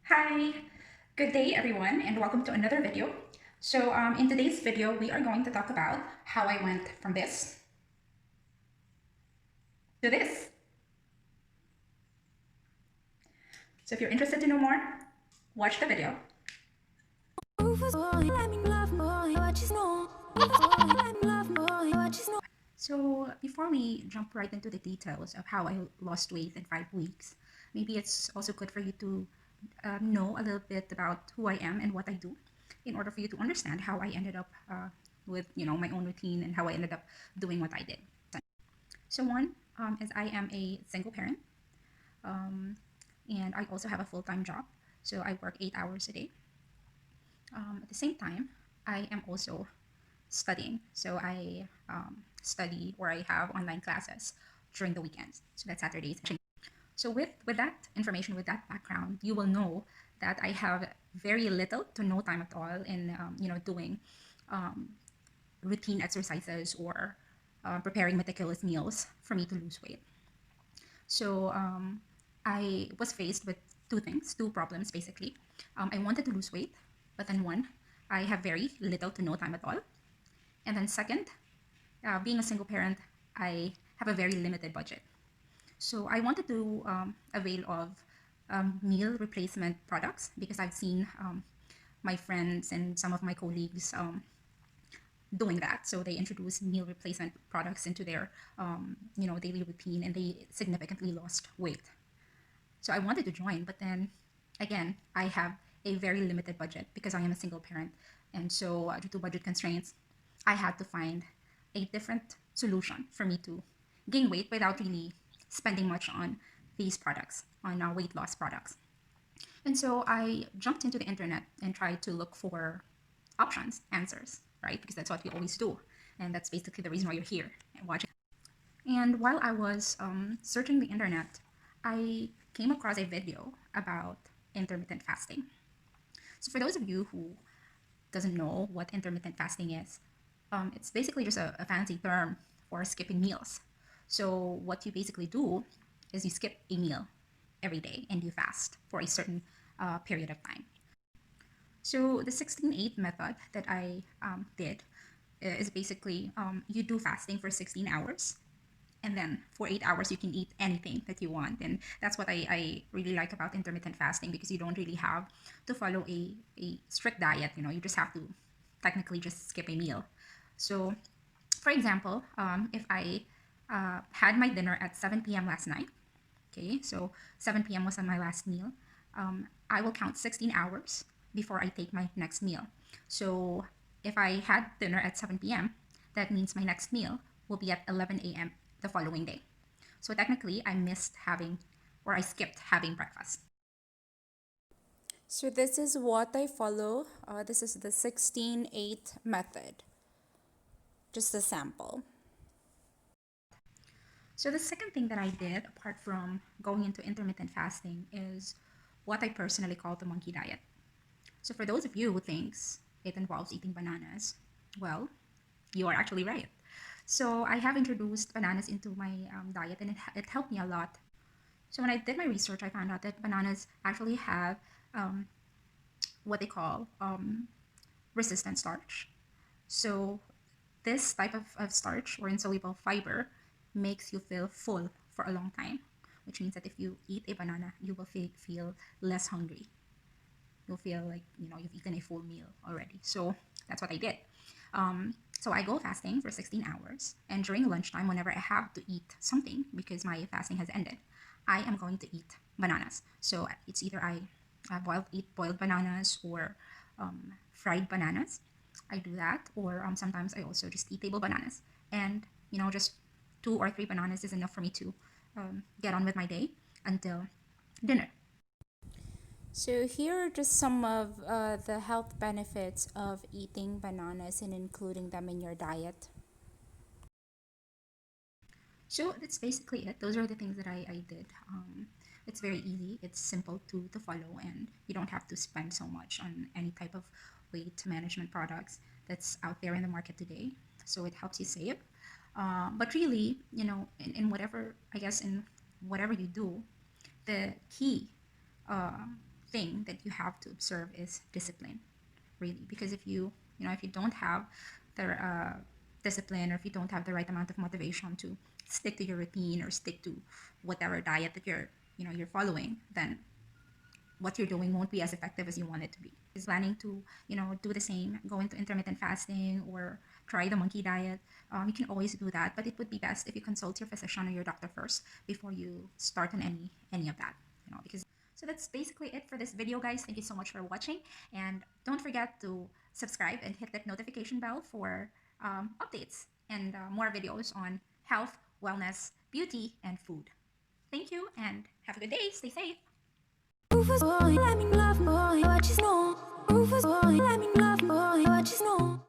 Hi, good day everyone, and welcome to another video. In today's video, we are going to talk about how I went from this to this. So if you're interested to know more, watch the video. So before we jump right into the details of how I lost weight in 5 weeks, maybe it's also good for you to know a little bit about who I am and what I do in order for you to understand how I ended up with my own routine and how I ended up doing what I did. So one is I am a single parent, um, and I also have a full-time job. So I work 8 hours a day. At the same time, I am also studying. So I study or I have online classes during the weekends. So that's Saturdays. So with that information, with that background, you will know that I have very little to no time at all in doing um, routine exercises or preparing meticulous meals for me to lose weight. So I was faced with two problems basically. I wanted to lose weight, but then one, I have very little to no time at all. And then second, being a single parent, I have a very limited budget. So I wanted to avail of meal replacement products because I've seen my friends and some of my colleagues doing that. So they introduced meal replacement products into their daily routine, and they significantly lost weight. So I wanted to join, but then again, I have a very limited budget because I am a single parent. And so, due to budget constraints, I had to find a different solution for me to gain weight without really spending much on these products, on weight loss products. And so I jumped into the internet and tried to look for options, answers, right? Because that's what we always do. And that's basically the reason why you're here and watching. And while I was searching the internet, I came across a video about intermittent fasting. So for those of you who doesn't know what intermittent fasting is, it's basically just a fancy term for skipping meals. So what you basically do is you skip a meal every day and you fast for a certain period of time. So the 16-8 method that I did is basically you do fasting for 16 hours, and then for 8 hours you can eat anything that you want. And that's what I really like about intermittent fasting, because you don't really have to follow a strict diet. You just have to technically just skip a meal. So for example, if I had my dinner at 7 p.m. last night, okay, so 7 p.m. was on my last meal, I will count 16 hours before I take my next meal. So if I had dinner at 7 p.m., that means my next meal will be at 11 a.m. the following day. So technically, I missed having, or I skipped having breakfast. So this is what I follow. This is the 16-8 method. Just a sample. So the second thing that I did, apart from going into intermittent fasting, is what I personally call the monkey diet. So for those of you who thinks it involves eating bananas, well, you are actually right. So I have introduced bananas into my diet, and it helped me a lot. So when I did my research, I found out that bananas actually have um, what they call resistant starch. So this type of starch or insoluble fiber makes you feel full for a long time, which means that if you eat a banana, you will feel less hungry. You'll feel like you've eaten a full meal already. So that's what I did. So I go fasting for 16 hours, and during lunchtime, whenever I have to eat something because my fasting has ended, I am going to eat bananas. So it's either I eat boiled bananas or fried bananas. I do that, or sometimes I also just eat table bananas, and just 2 or 3 bananas is enough for me to get on with my day until dinner. So here are just some of the health benefits of eating bananas and including them in your diet. So that's basically it. Those are the things that I did. It's very easy. It's simple to follow, and you don't have to spend so much on any type of weight management products that's out there in the market today. So it helps you save. But really, in whatever, I guess, in whatever you do, the key uh, thing that you have to observe is discipline, really. Because if you don't have the discipline, or if you don't have the right amount of motivation to stick to your routine or stick to whatever diet that you're following, then what you're doing won't be as effective as you want it to be. Is planning to do the same, go into intermittent fasting or try the monkey diet. You can always do that, but it would be best if you consult your physician or your doctor first before you start on any of that. Because so that's basically it for this video, guys. Thank you so much for watching, and don't forget to subscribe and hit that notification bell for updates and more videos on health, wellness, beauty, and food. Thank you, and have a good day. Stay safe. Rufus boy, let me love boy, what you know. Rufus boy, let me love boy, what you know.